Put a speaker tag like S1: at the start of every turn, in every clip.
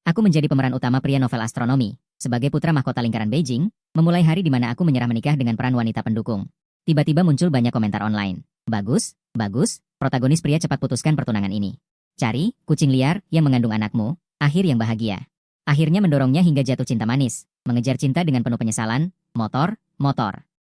S1: Aku menjadi pemeran utama pria novel astronomi. Sebagai putra mahkota lingkaran Beijing, memulai hari di mana aku menyerah menikah dengan peran wanita pendukung. Tiba-tiba muncul banyak komentar online. Bagus, bagus, protagonis pria cepat putuskan pertunangan ini. Cari, kucing liar, yang mengandung anakmu, akhir yang bahagia. Akhirnya mendorongnya hingga jatuh cinta manis, mengejar cinta dengan penuh penyesalan, motor.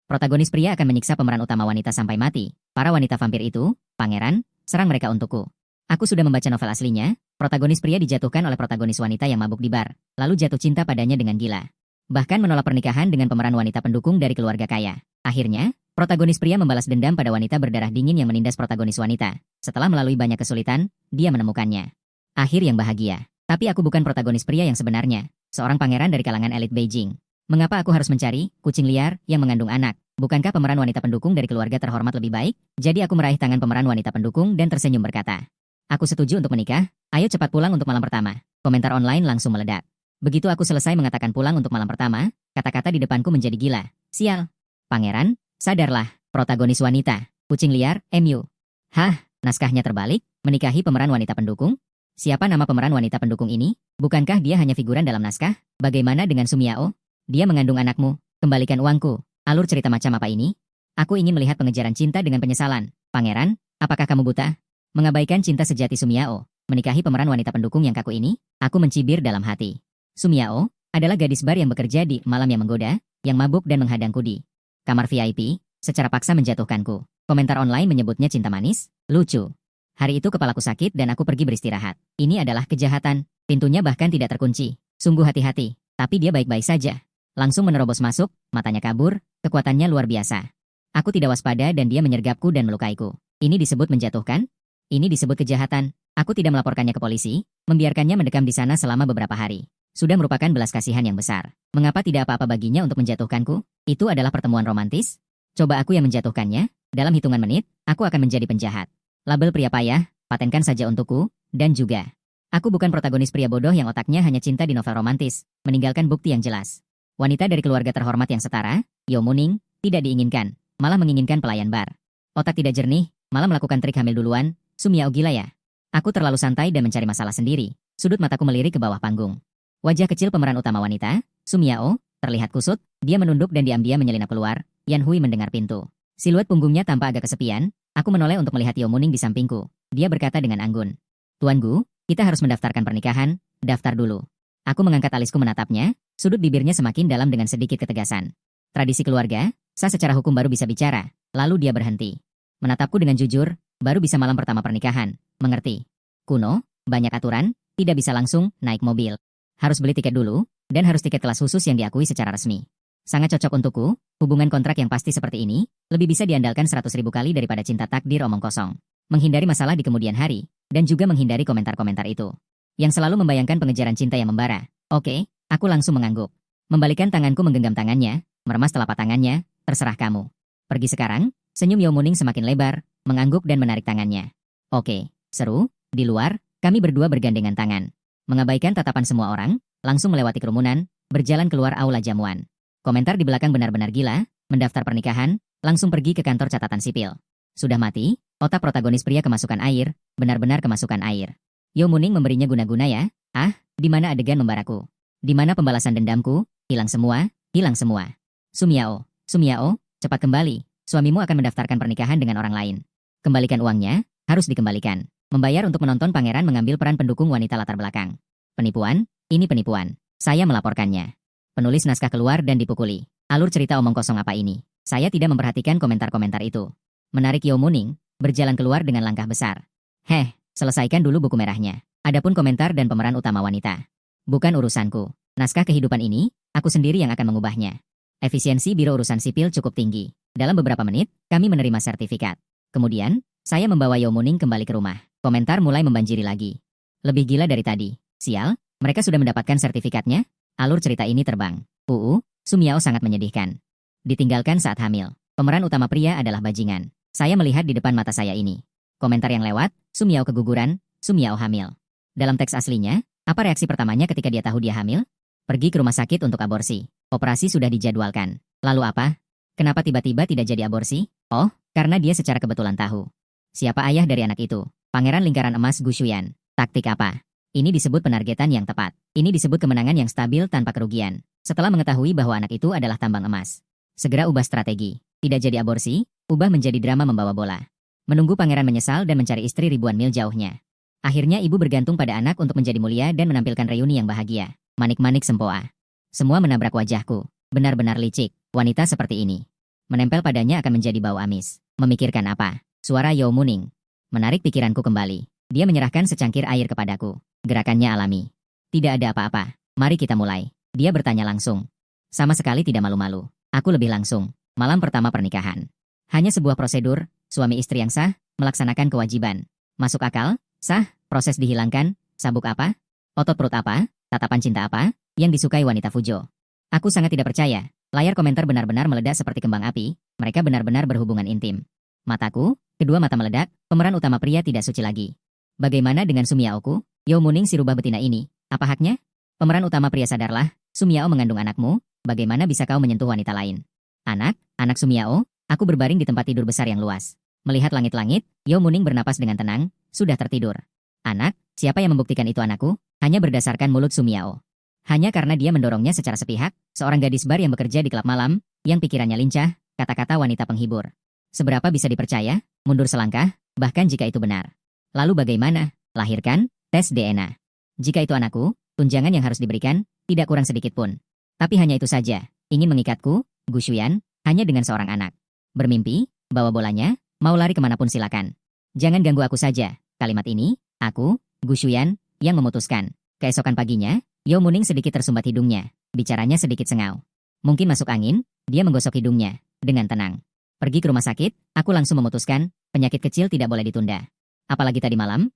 S1: Protagonis pria akan menyiksa pemeran utama wanita sampai mati. Para wanita vampir itu, pangeran, serang mereka untukku. Aku sudah membaca novel aslinya, protagonis pria dijatuhkan oleh protagonis wanita yang mabuk di bar, lalu jatuh cinta padanya dengan gila. Bahkan menolak pernikahan dengan pemeran wanita pendukung dari keluarga kaya. Akhirnya, protagonis pria membalas dendam pada wanita berdarah dingin yang menindas protagonis wanita. Setelah melalui banyak kesulitan, dia menemukannya. Akhir yang bahagia. Tapi aku bukan protagonis pria yang sebenarnya, seorang pangeran dari kalangan elit Beijing. Mengapa aku harus mencari kucing liar yang mengandung anak? Bukankah pemeran wanita pendukung dari keluarga terhormat lebih baik? Jadi aku meraih tangan pemeran wanita pendukung dan tersenyum berkata, "Aku setuju untuk menikah, ayo cepat pulang untuk malam pertama." Komentar online langsung meledak. Begitu aku selesai mengatakan pulang untuk malam pertama, kata-kata di depanku menjadi gila. Sial. Pangeran, sadarlah, protagonis wanita, kucing liar, MU. Hah, naskahnya terbalik, menikahi pemeran wanita pendukung? Siapa nama pemeran wanita pendukung ini? Bukankah dia hanya figuran dalam naskah? Bagaimana dengan Sumiao? Dia mengandung anakmu, kembalikan uangku. Alur cerita macam apa ini? Aku ingin melihat pengejaran cinta dengan penyesalan. Pangeran, apakah kamu buta? Mengabaikan cinta sejati Sumiao, menikahi pemeran wanita pendukung yang kaku ini? Aku mencibir dalam hati. Sumiao adalah gadis bar yang bekerja di malam yang menggoda, yang mabuk dan menghadangku di kamar VIP, secara paksa menjatuhkanku. Komentar online menyebutnya cinta manis, lucu. Hari itu kepalaku sakit dan aku pergi beristirahat. Ini adalah kejahatan, pintunya bahkan tidak terkunci. Sungguh hati-hati, tapi dia baik-baik saja. Langsung menerobos masuk, matanya kabur, kekuatannya luar biasa. Aku tidak waspada dan dia menyergapku dan melukaiku. Ini disebut menjatuhkan? Ini disebut kejahatan. Aku tidak melaporkannya ke polisi, membiarkannya mendekam di sana selama beberapa hari. Sudah merupakan belas kasihan yang besar. Mengapa tidak apa-apa baginya untuk menjatuhkanku? Itu adalah pertemuan romantis? Coba aku yang menjatuhkannya, dalam hitungan menit, aku akan menjadi penjahat. Label pria payah, patenkan saja untukku, dan juga. Aku bukan protagonis pria bodoh yang otaknya hanya cinta di novel romantis, meninggalkan bukti yang jelas. Wanita dari keluarga terhormat yang setara, Yo Muning, tidak diinginkan, malah menginginkan pelayan bar. Otak tidak jernih, malah melakukan trik hamil duluan, Sumiao gila ya. Aku terlalu santai dan mencari masalah sendiri, sudut mataku melirik ke bawah panggung. Wajah kecil pemeran utama wanita, Sumiao, terlihat kusut, dia menunduk dan diam-diam menyelinap keluar. Yan Hui mendengar pintu. Siluet punggungnya tampak agak kesepian, aku menoleh untuk melihat Yo Muning di sampingku. Dia berkata dengan anggun, "Tuan Gu, kita harus mendaftarkan pernikahan, daftar dulu." Aku mengangkat alisku menatapnya, sudut bibirnya semakin dalam dengan sedikit ketegasan. Tradisi keluarga, sah secara hukum baru bisa bicara, lalu dia berhenti. Menatapku dengan jujur, baru bisa malam pertama pernikahan, mengerti? Kuno, banyak aturan, tidak bisa langsung naik mobil. Harus beli tiket dulu, dan harus tiket kelas khusus yang diakui secara resmi. Sangat cocok untukku, hubungan kontrak yang pasti seperti ini, lebih bisa diandalkan 100.000 kali daripada cinta takdir omong kosong. Menghindari masalah di kemudian hari, dan juga menghindari komentar-komentar itu. Yang selalu membayangkan pengejaran cinta yang membara. Oke, aku langsung mengangguk. Membalikan tanganku menggenggam tangannya, meremas telapak tangannya, terserah kamu. Pergi sekarang, senyum Yo Muning semakin lebar, mengangguk dan menarik tangannya. Oke, seru, di luar, kami berdua bergandengan tangan. Mengabaikan tatapan semua orang, langsung melewati kerumunan, berjalan keluar aula jamuan. Komentar di belakang benar-benar gila, mendaftar pernikahan, langsung pergi ke kantor catatan sipil. Sudah mati, otak protagonis pria kemasukan air, benar-benar kemasukan air. Yo Muning memberinya guna-guna ya, di mana adegan membaraku? Di mana pembalasan dendamku? Hilang semua, hilang semua. Sumiao, cepat kembali, suamimu akan mendaftarkan pernikahan dengan orang lain. Kembalikan uangnya, harus dikembalikan. Membayar untuk menonton pangeran mengambil peran pendukung wanita latar belakang. Penipuan, ini penipuan. Saya melaporkannya. Penulis naskah keluar dan dipukuli. Alur cerita omong kosong apa ini? Saya tidak memperhatikan komentar-komentar itu. Menarik Yo Muning, berjalan keluar dengan langkah besar. Selesaikan dulu buku merahnya. Adapun komentar dan pemeran utama wanita. Bukan urusanku. Naskah kehidupan ini, aku sendiri yang akan mengubahnya. Efisiensi Biro Urusan Sipil cukup tinggi. Dalam beberapa menit, kami menerima sertifikat. Kemudian, saya membawa Yo Muning kembali ke rumah. Komentar mulai membanjiri lagi. Lebih gila dari tadi. Sial, mereka sudah mendapatkan sertifikatnya? Alur cerita ini terbang. Sumiao sangat menyedihkan. Ditinggalkan saat hamil. Pemeran utama pria adalah bajingan. Saya melihat di depan mata saya ini. Komentar yang lewat, Sumiao keguguran, Sumiao hamil. Dalam teks aslinya, apa reaksi pertamanya ketika dia tahu dia hamil? Pergi ke rumah sakit untuk aborsi. Operasi sudah dijadwalkan. Lalu apa? Kenapa tiba-tiba tidak jadi aborsi? Oh, karena dia secara kebetulan tahu. Siapa ayah dari anak itu? Pangeran lingkaran emas Gu Shuyan. Taktik apa? Ini disebut penargetan yang tepat. Ini disebut kemenangan yang stabil tanpa kerugian. Setelah mengetahui bahwa anak itu adalah tambang emas. Segera ubah strategi. Tidak jadi aborsi, ubah menjadi drama membawa bola. Menunggu pangeran menyesal dan mencari istri ribuan mil jauhnya. Akhirnya ibu bergantung pada anak untuk menjadi mulia dan menampilkan reuni yang bahagia. Manik-manik sempoa. Semua menabrak wajahku. Benar-benar licik. Wanita seperti ini. Menempel padanya akan menjadi bau amis. Memikirkan apa? Suara Yao Muning. Menarik pikiranku kembali. Dia menyerahkan secangkir air kepadaku. Gerakannya alami. Tidak ada apa-apa. Mari kita mulai. Dia bertanya langsung. Sama sekali tidak malu-malu. Aku lebih langsung. Malam pertama pernikahan. Hanya sebuah prosedur, suami istri yang sah, melaksanakan kewajiban. Masuk akal? Sah? Proses dihilangkan? Sabuk apa? Otot perut apa? Tatapan cinta apa? Yang disukai wanita Fujo. Aku sangat tidak percaya. Layar komentar benar-benar meledak seperti kembang api. Mereka benar-benar berhubungan intim. Mataku, kedua mata meledak, pemeran utama pria tidak suci lagi. Bagaimana dengan Sumiaoku? Yao Muning si rubah betina ini, apa haknya? Pemeran utama pria sadarlah, Sumiao mengandung anakmu, bagaimana bisa kau menyentuh wanita lain? Anak Sumiao, aku berbaring di tempat tidur besar yang luas. Melihat langit-langit, Yao Muning bernapas dengan tenang, sudah tertidur. Anak, siapa yang membuktikan itu anakku? Hanya berdasarkan mulut Sumiao. Hanya karena dia mendorongnya secara sepihak, seorang gadis bar yang bekerja di klub malam, yang pikirannya lincah, kata-kata wanita penghibur. Seberapa bisa dipercaya? Mundur selangkah, bahkan jika itu benar. Lalu bagaimana? Lahirkan? Tes DNA. Jika itu anakku, tunjangan yang harus diberikan, tidak kurang sedikit pun. Tapi hanya itu saja, ingin mengikatku, Gu Shuyan, hanya dengan seorang anak. Bermimpi, bawa bolanya, mau lari kemanapun silakan. Jangan ganggu aku saja. Kalimat ini, aku, Gu Shuyan, yang memutuskan. Keesokan paginya, Yao Muning sedikit tersumbat hidungnya, bicaranya sedikit sengau. Mungkin masuk angin, dia menggosok hidungnya, dengan tenang. Pergi ke rumah sakit, aku langsung memutuskan, penyakit kecil tidak boleh ditunda. Apalagi tadi malam,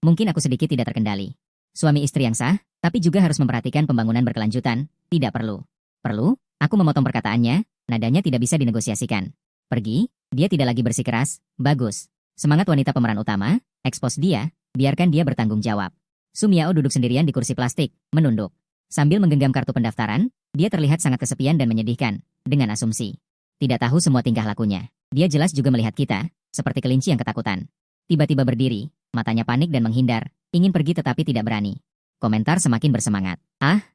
S1: mungkin aku sedikit tidak terkendali. Suami istri yang sah, tapi juga harus memperhatikan pembangunan berkelanjutan, tidak perlu. Perlu, aku memotong perkataannya, nadanya tidak bisa dinegosiasikan. Pergi, dia tidak lagi bersikeras, bagus. Semangat wanita pemeran utama, ekspos dia, biarkan dia bertanggung jawab. Sumiao duduk sendirian di kursi plastik, menunduk. Sambil menggenggam kartu pendaftaran, dia terlihat sangat kesepian dan menyedihkan, dengan asumsi. Tidak tahu semua tingkah lakunya. Dia jelas juga melihat kita, seperti kelinci yang ketakutan. Tiba-tiba berdiri, matanya panik dan menghindar, ingin pergi tetapi tidak berani. Komentar semakin bersemangat.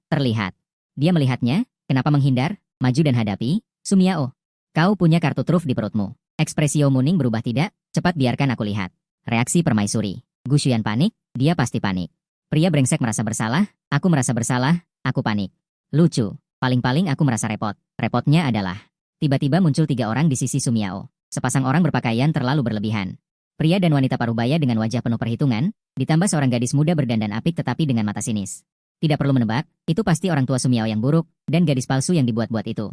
S1: Terlihat. Dia melihatnya, kenapa menghindar, maju dan hadapi, Sumiao. Kau punya kartu truf di perutmu. Ekspresi Yao Muning berubah tidak, cepat biarkan aku lihat. Reaksi permaisuri. Gu Shuyan panik, dia pasti panik. Pria brengsek merasa bersalah, aku merasa bersalah, aku panik. Lucu, paling-paling aku merasa repot. Repotnya adalah, tiba-tiba muncul 3 orang di sisi Sumiao. Sepasang orang berpakaian terlalu berlebihan. Pria dan wanita parubaya dengan wajah penuh perhitungan, ditambah seorang gadis muda berdandan apik tetapi dengan mata sinis. Tidak perlu menebak, itu pasti orang tua Sumiao yang buruk, dan gadis palsu yang dibuat-buat itu.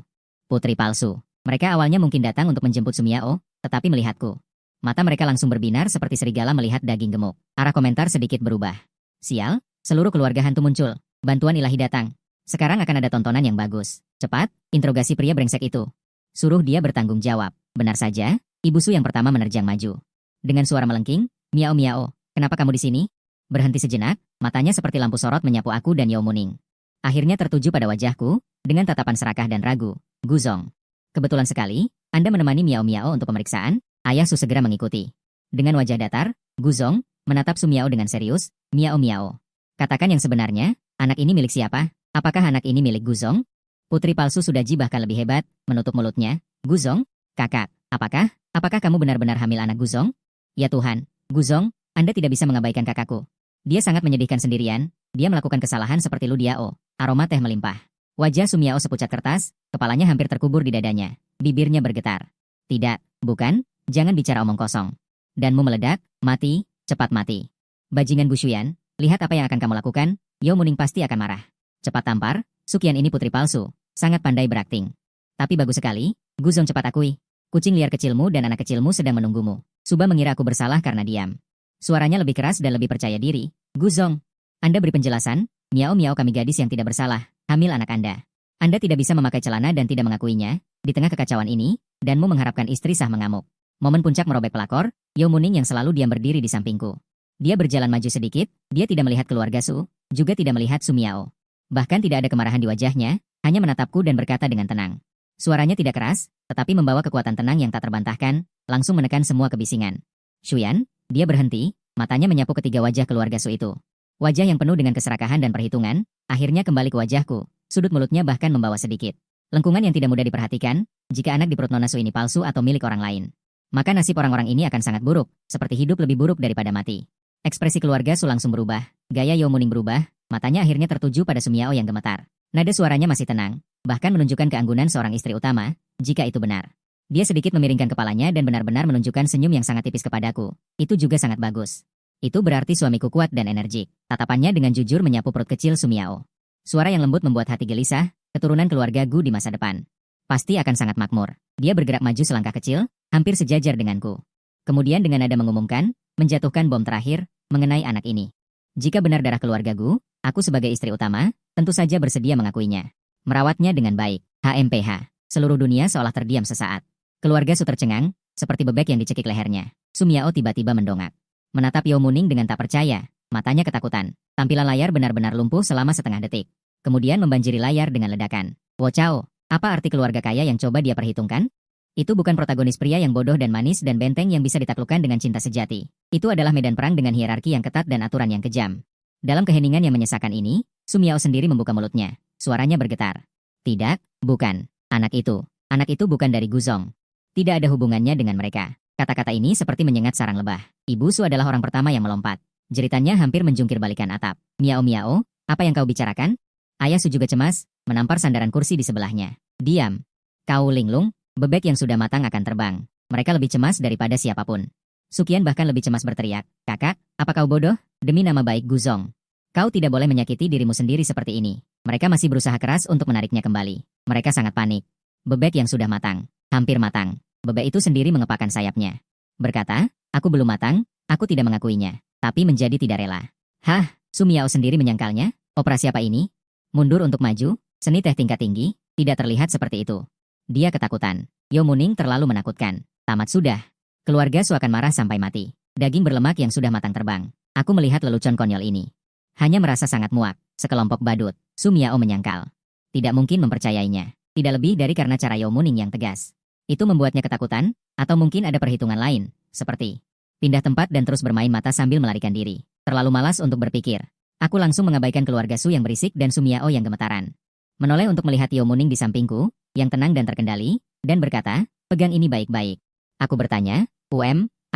S1: Putri palsu. Mereka awalnya mungkin datang untuk menjemput Sumiao, tetapi melihatku. Mata mereka langsung berbinar seperti serigala melihat daging gemuk. Arah komentar sedikit berubah. Sial, seluruh keluarga hantu muncul. Bantuan ilahi datang. Sekarang akan ada tontonan yang bagus. Cepat, interogasi pria brengsek itu. Suruh dia bertanggung jawab. Benar saja, Ibu Su yang pertama menerjang maju. Dengan suara melengking, Miao Miao, kenapa kamu di sini? Berhenti sejenak, matanya seperti lampu sorot menyapu aku dan Yao Muning. Akhirnya tertuju pada wajahku, dengan tatapan serakah dan ragu. Guzong. Kebetulan sekali, Anda menemani Miao Miao untuk pemeriksaan, Ayah Su segera mengikuti. Dengan wajah datar, Guzong menatap Sumiao dengan serius, Miao Miao. Katakan yang sebenarnya, anak ini milik siapa? Apakah anak ini milik Guzong? Putri palsu Sudaji bahkan lebih hebat, menutup mulutnya. Guzong? Kakak, apakah kamu benar-benar hamil anak Guzong? Ya Tuhan, Guzong, Anda tidak bisa mengabaikan kakakku. Dia sangat menyedihkan sendirian, dia melakukan kesalahan seperti Ludiao. Aroma teh melimpah. Wajah Sumiao sepucat kertas, kepalanya hampir terkubur di dadanya. Bibirnya bergetar. Tidak, bukan, jangan bicara omong kosong. Danmu meledak, mati, cepat mati. Bajingan Gu Shuyan, lihat apa yang akan kamu lakukan, Yao Muning pasti akan marah. Cepat tampar, Sukian ini putri palsu, sangat pandai berakting. Tapi bagus sekali, Guzong cepat akui. Kucing liar kecilmu dan anak kecilmu sedang menunggumu. Suba mengira aku bersalah karena diam. Suaranya lebih keras dan lebih percaya diri. Guzong, Anda beri penjelasan, Miao Miao kami gadis yang tidak bersalah, hamil anak Anda. Anda tidak bisa memakai celana dan tidak mengakuinya, di tengah kekacauan ini, danmu mengharapkan istri sah mengamuk. Momen puncak merobek pelakor, Yao Muning yang selalu diam berdiri di sampingku. Dia berjalan maju sedikit, dia tidak melihat keluarga Su, juga tidak melihat Sumiao. Bahkan tidak ada kemarahan di wajahnya, hanya menatapku dan berkata dengan tenang. Suaranya tidak keras, tetapi membawa kekuatan tenang yang tak terbantahkan, langsung menekan semua kebisingan. Shuyan, dia berhenti, matanya menyapu ketiga wajah keluarga Su itu. Wajah yang penuh dengan keserakahan dan perhitungan, akhirnya kembali ke wajahku. Sudut mulutnya bahkan membawa sedikit lengkungan yang tidak mudah diperhatikan, jika anak di perut Nona Su ini palsu atau milik orang lain. Maka nasib orang-orang ini akan sangat buruk, seperti hidup lebih buruk daripada mati. Ekspresi keluarga Su langsung berubah, gaya Yao Muning berubah, matanya akhirnya tertuju pada Sumiao yang gemetar. Nada suaranya masih tenang, bahkan menunjukkan keanggunan seorang istri utama, jika itu benar. Dia sedikit memiringkan kepalanya dan benar-benar menunjukkan senyum yang sangat tipis kepadaku. Itu juga sangat bagus. Itu berarti suamiku kuat dan energik. Tatapannya dengan jujur menyapu perut kecil Sumiao. Suara yang lembut membuat hati gelisah, keturunan keluarga Gu di masa depan. Pasti akan sangat makmur. Dia bergerak maju selangkah kecil, hampir sejajar denganku. Kemudian dengan nada mengumumkan, menjatuhkan bom terakhir, mengenai anak ini. Jika benar darah keluarga Gu, aku sebagai istri utama, tentu saja bersedia mengakuinya. Merawatnya dengan baik. HMPH. Seluruh dunia seolah terdiam sesaat. Keluarga Su tercengang, seperti bebek yang dicekik lehernya. Sumiao tiba-tiba mendongak. Menatap Yao Muning dengan tak percaya, matanya ketakutan. Tampilan layar benar-benar lumpuh selama setengah detik. Kemudian membanjiri layar dengan ledakan. Wo Chao, apa arti keluarga kaya yang coba dia perhitungkan? Itu bukan protagonis pria yang bodoh dan manis dan benteng yang bisa ditaklukkan dengan cinta sejati. Itu adalah medan perang dengan hierarki yang ketat dan aturan yang kejam. Dalam keheningan yang menyesakan ini, Sumiao sendiri membuka mulutnya. Suaranya bergetar. Tidak, bukan. Anak itu bukan dari Guzong. Tidak ada hubungannya dengan mereka. Kata-kata ini seperti menyengat sarang lebah. Ibu Su adalah orang pertama yang melompat. Jeritannya hampir menjungkir balikan atap. Miao, apa yang kau bicarakan? Ayah Su juga cemas, menampar sandaran kursi di sebelahnya. Diam. Kau linglung, bebek yang sudah matang akan terbang. Mereka lebih cemas daripada siapapun. Sukian bahkan lebih cemas berteriak. Kakak, apa kau bodoh? Demi nama baik Guzong. Kau tidak boleh menyakiti dirimu sendiri seperti ini. Mereka masih berusaha keras untuk menariknya kembali. Mereka sangat panik. Bebek yang sudah matang. Hampir matang. Bebek itu sendiri mengepakkan sayapnya. Berkata, aku belum matang, aku tidak mengakuinya. Tapi menjadi tidak rela. Hah, Sumiao sendiri menyangkalnya? Operasi apa ini? Mundur untuk maju, seni teh tingkat tinggi, tidak terlihat seperti itu. Dia ketakutan. Yao Muning terlalu menakutkan. Tamat sudah. Keluarga Su akan marah sampai mati. Daging berlemak yang sudah matang terbang. Aku melihat lelucon konyol ini. Hanya merasa sangat muak. Sekelompok badut. Sumiao menyangkal. Tidak mungkin mempercayainya. Tidak lebih dari karena cara Yao Muning yang tegas. Itu membuatnya ketakutan, atau mungkin ada perhitungan lain, seperti pindah tempat dan terus bermain mata sambil melarikan diri. Terlalu malas untuk berpikir. Aku langsung mengabaikan keluarga Su yang berisik dan Sumiao yang gemetaran. Menoleh untuk melihat Yao Muning di sampingku, yang tenang dan terkendali, dan berkata, pegang ini baik-baik. Aku bertanya,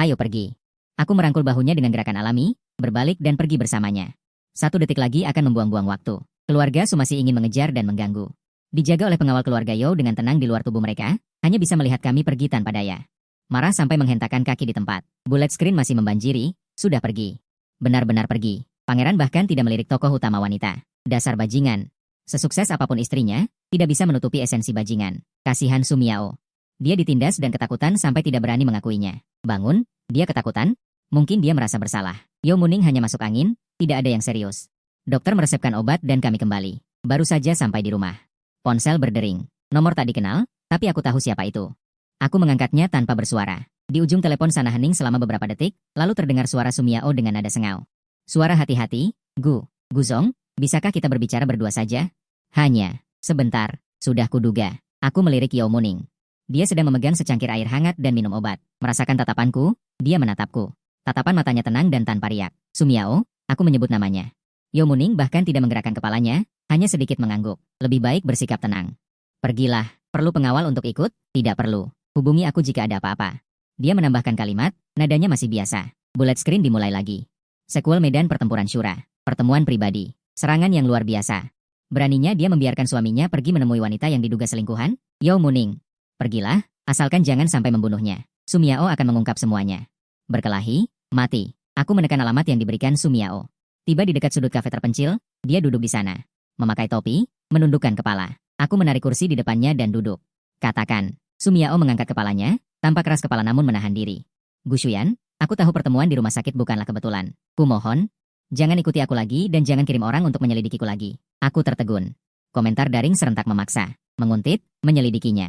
S1: ayo pergi. Aku merangkul bahunya dengan gerakan alami, berbalik dan pergi bersamanya. 1 detik lagi akan membuang-buang waktu. Keluarga Su masih ingin mengejar dan mengganggu. Dijaga oleh pengawal keluarga Yao dengan tenang di luar tubuh mereka, hanya bisa melihat kami pergi tanpa daya. Marah sampai menghentakkan kaki di tempat. Bullet screen masih membanjiri, sudah pergi. Benar-benar pergi. Pangeran bahkan tidak melirik tokoh utama wanita. Dasar bajingan. Sesukses apapun istrinya, tidak bisa menutupi esensi bajingan. Kasihan Sumiao. Dia ditindas dan ketakutan sampai tidak berani mengakuinya. Bangun, dia ketakutan. Mungkin dia merasa bersalah. Yao Muning hanya masuk angin, tidak ada yang serius. Dokter meresepkan obat dan kami kembali. Baru saja sampai di rumah. Ponsel berdering. Nomor tak dikenal, tapi aku tahu siapa itu. Aku mengangkatnya tanpa bersuara. Di ujung telepon sana hening selama beberapa detik, lalu terdengar suara Sumiao dengan nada sengau. Suara hati-hati, Guzong, bisakah kita berbicara berdua saja? Hanya, sebentar, sudah kuduga. Aku melirik Yao Muning. Dia sedang memegang secangkir air hangat dan minum obat. Merasakan tatapanku, dia menatapku. Tatapan matanya tenang dan tanpa riak. Sumiao, aku menyebut namanya. Yao Muning bahkan tidak menggerakkan kepalanya, hanya sedikit mengangguk. Lebih baik bersikap tenang. Pergilah, perlu pengawal untuk ikut? Tidak perlu. Hubungi aku jika ada apa-apa. Dia menambahkan kalimat, nadanya masih biasa. Bullet screen dimulai lagi. Sequel medan pertempuran Syura. Pertemuan pribadi. Serangan yang luar biasa. Beraninya dia membiarkan suaminya pergi menemui wanita yang diduga selingkuhan? Yao Muning. Pergilah, asalkan jangan sampai membunuhnya. Sumiao akan mengungkap semuanya. Berkelahi, mati. Aku menekan alamat yang diberikan Sumiao. Tiba di dekat sudut kafe terpencil, dia duduk di sana. Memakai topi, menundukkan kepala. Aku menarik kursi di depannya dan duduk. Katakan. Sumiao mengangkat kepalanya, tampak keras kepala namun menahan diri. Gushuyan, aku tahu pertemuan di rumah sakit bukanlah kebetulan. Kumohon, jangan ikuti aku lagi dan jangan kirim orang untuk menyelidikiku lagi. Aku tertegun. Komentar daring serentak memaksa. Menguntit, menyelidikinya.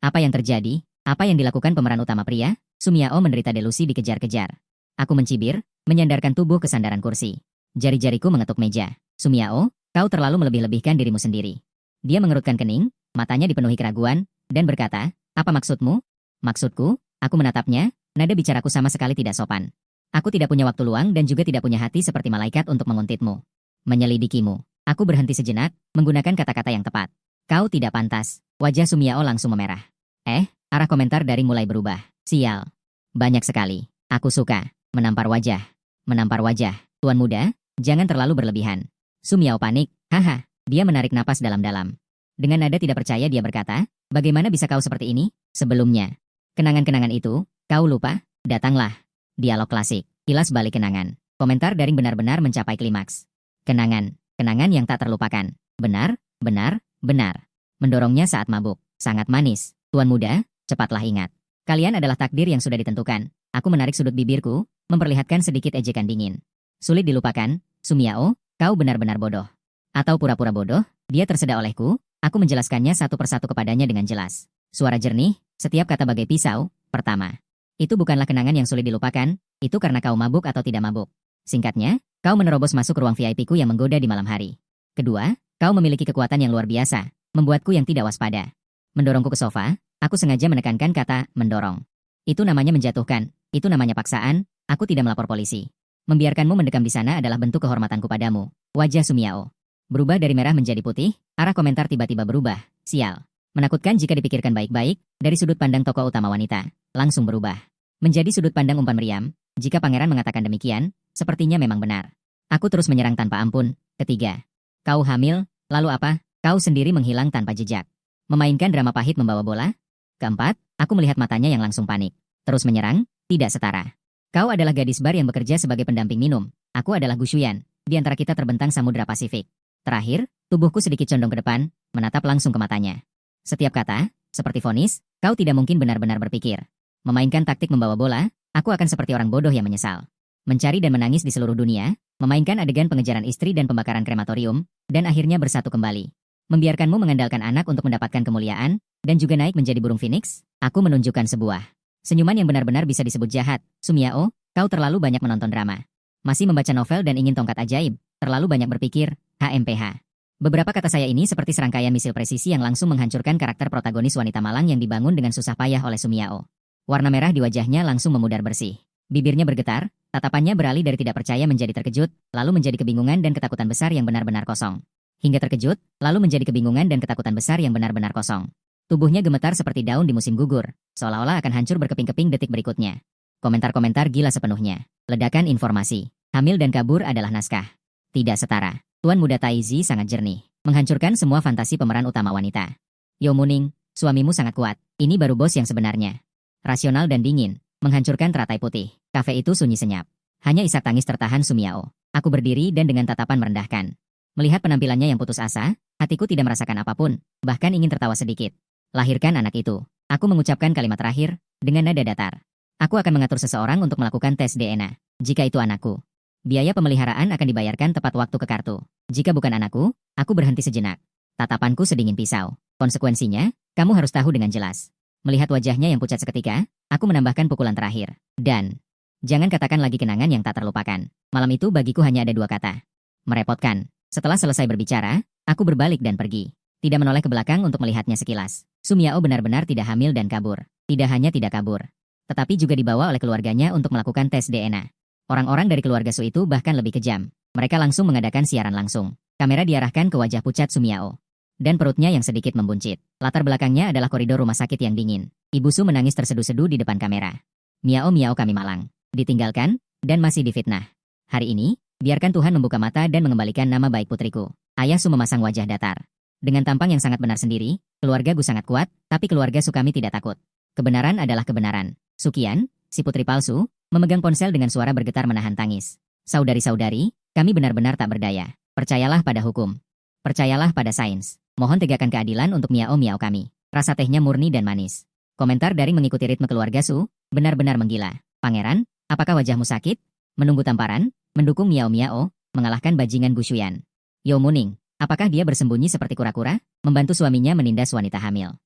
S1: Apa yang terjadi? Apa yang dilakukan pemeran utama pria? Sumiao menderita delusi dikejar-kejar. Aku mencibir, menyandarkan tubuh ke sandaran kursi. Jari-jariku mengetuk meja. Sumiao, kau terlalu melebih-lebihkan dirimu sendiri. Dia mengerutkan kening, matanya dipenuhi keraguan, dan berkata, apa maksudmu? Maksudku, aku menatapnya, nada bicaraku sama sekali tidak sopan. Aku tidak punya waktu luang dan juga tidak punya hati seperti malaikat untuk menguntitmu. Menyelidikimu. Aku berhenti sejenak, menggunakan kata-kata yang tepat. Kau tidak pantas. Wajah Sumiao langsung memerah. Arah komentar Daring mulai berubah. Sial. Banyak sekali. Aku suka. Menampar wajah. Menampar wajah. Tuan muda, jangan terlalu berlebihan. Sumiao panik. Haha. Dia menarik napas dalam-dalam. Dengan nada tidak percaya dia berkata, bagaimana bisa kau seperti ini? Sebelumnya. Kenangan-kenangan itu, kau lupa? Datanglah. Dialog klasik. Kilas balik kenangan. Komentar Daring benar-benar mencapai klimaks. Kenangan. Kenangan yang tak terlupakan. Benar, benar, benar. Mendorongnya saat mabuk. Sangat manis. Tuan muda, cepatlah ingat. Kalian adalah takdir yang sudah ditentukan. Aku menarik sudut bibirku, memperlihatkan sedikit ejekan dingin. Sulit dilupakan, Sumiao, kau benar-benar bodoh. Atau pura-pura bodoh, dia tersedak olehku, aku menjelaskannya satu persatu kepadanya dengan jelas. Suara jernih, setiap kata bagai pisau. Pertama. Itu bukanlah kenangan yang sulit dilupakan, itu karena kau mabuk atau tidak mabuk. Singkatnya, kau menerobos masuk ruang VIP-ku yang menggoda di malam hari. Kedua, kau memiliki kekuatan yang luar biasa, membuatku yang tidak waspada. Mendorongku ke sofa, aku sengaja menekankan kata mendorong. Itu namanya menjatuhkan, itu namanya paksaan, aku tidak melapor polisi. Membiarkanmu mendekam di sana adalah bentuk kehormatanku padamu. Wajah Sumiao berubah dari merah menjadi putih, arah komentar tiba-tiba berubah. Sial. Menakutkan jika dipikirkan baik-baik, dari sudut pandang tokoh utama wanita, langsung berubah. Menjadi sudut pandang umpan meriam, jika pangeran mengatakan demikian, sepertinya memang benar. Aku terus menyerang tanpa ampun. Ketiga. Kau hamil, lalu apa? Kau sendiri menghilang tanpa jejak. Memainkan drama pahit membawa bola? Keempat, aku melihat matanya yang langsung panik. Terus menyerang, tidak setara. Kau adalah gadis bar yang bekerja sebagai pendamping minum. Aku adalah Gushuyan. Di antara kita terbentang Samudra Pasifik. Terakhir, tubuhku sedikit condong ke depan, menatap langsung ke matanya. Setiap kata, seperti vonis, kau tidak mungkin benar-benar berpikir. Memainkan taktik membawa bola, aku akan seperti orang bodoh yang menyesal. Mencari dan menangis di seluruh dunia, memainkan adegan pengejaran istri dan pembakaran krematorium, dan akhirnya bersatu kembali. Membiarkanmu mengandalkan anak untuk mendapatkan kemuliaan, dan juga naik menjadi burung phoenix, aku menunjukkan sebuah senyuman yang benar-benar bisa disebut jahat. Sumiao, kau terlalu banyak menonton drama. Masih membaca novel dan ingin tongkat ajaib, terlalu banyak berpikir, HMPH. Beberapa kata saya ini seperti serangkaian misil presisi yang langsung menghancurkan karakter protagonis wanita malang yang dibangun dengan susah payah oleh Sumiao. Warna merah di wajahnya langsung memudar bersih. Bibirnya bergetar, tatapannya beralih dari tidak percaya menjadi terkejut, lalu menjadi kebingungan dan ketakutan besar yang benar-benar kosong. Hingga terkejut, lalu menjadi kebingungan dan ketakutan besar yang benar-benar kosong. Tubuhnya gemetar seperti daun di musim gugur, seolah-olah akan hancur berkeping-keping detik berikutnya. Komentar-komentar gila sepenuhnya. Ledakan informasi. Hamil dan kabur adalah naskah. Tidak setara. Tuan muda Taizi sangat jernih, menghancurkan semua fantasi pemeran utama wanita. Yo Muning, suamimu sangat kuat. Ini baru bos yang sebenarnya. Rasional dan dingin, menghancurkan teratai putih. Kafe itu sunyi senyap. Hanya isak tangis tertahan Sumiao. Aku berdiri dan dengan tatapan merendahkan. Melihat penampilannya yang putus asa, hatiku tidak merasakan apapun, bahkan ingin tertawa sedikit. Lahirkan anak itu. Aku mengucapkan kalimat terakhir, dengan nada datar. Aku akan mengatur seseorang untuk melakukan tes DNA. Jika itu anakku. Biaya pemeliharaan akan dibayarkan tepat waktu ke kartu. Jika bukan anakku, aku berhenti sejenak. Tatapanku sedingin pisau. Konsekuensinya, kamu harus tahu dengan jelas. Melihat wajahnya yang pucat seketika, aku menambahkan pukulan terakhir. Dan, jangan katakan lagi kenangan yang tak terlupakan. Malam itu bagiku hanya ada dua kata. Merepotkan. Setelah selesai berbicara, aku berbalik dan pergi. Tidak menoleh ke belakang untuk melihatnya sekilas. Sumiao benar-benar tidak hamil dan kabur. Tidak hanya tidak kabur, tetapi juga dibawa oleh keluarganya untuk melakukan tes DNA. Orang-orang dari keluarga Su itu bahkan lebih kejam. Mereka langsung mengadakan siaran langsung. Kamera diarahkan ke wajah pucat Sumiao. Dan perutnya yang sedikit membuncit. Latar belakangnya adalah koridor rumah sakit yang dingin. Ibu Su menangis terseduh-seduh di depan kamera. Miao kami malang. Ditinggalkan, dan masih difitnah. Hari ini, biarkan Tuhan membuka mata dan mengembalikan nama baik putriku. Ayah Su memasang wajah datar. Dengan tampang yang sangat benar sendiri, keluarga Gu sangat kuat, tapi keluarga Su kami tidak takut. Kebenaran adalah kebenaran. Sukian, si putri palsu, memegang ponsel dengan suara bergetar menahan tangis. Saudari-saudari, kami benar-benar tak berdaya. Percayalah pada hukum. Percayalah pada sains. Mohon tegakkan keadilan untuk Miao kami. Rasa tehnya murni dan manis. Komentar Daring mengikuti ritme keluarga Su, benar-benar menggila. Pangeran, apakah wajahmu sakit? Menunggu tamparan, mendukung Miao, mengalahkan bajingan Gushuyan. Yo Muning, apakah dia bersembunyi seperti kura-kura? Membantu suaminya menindas wanita hamil.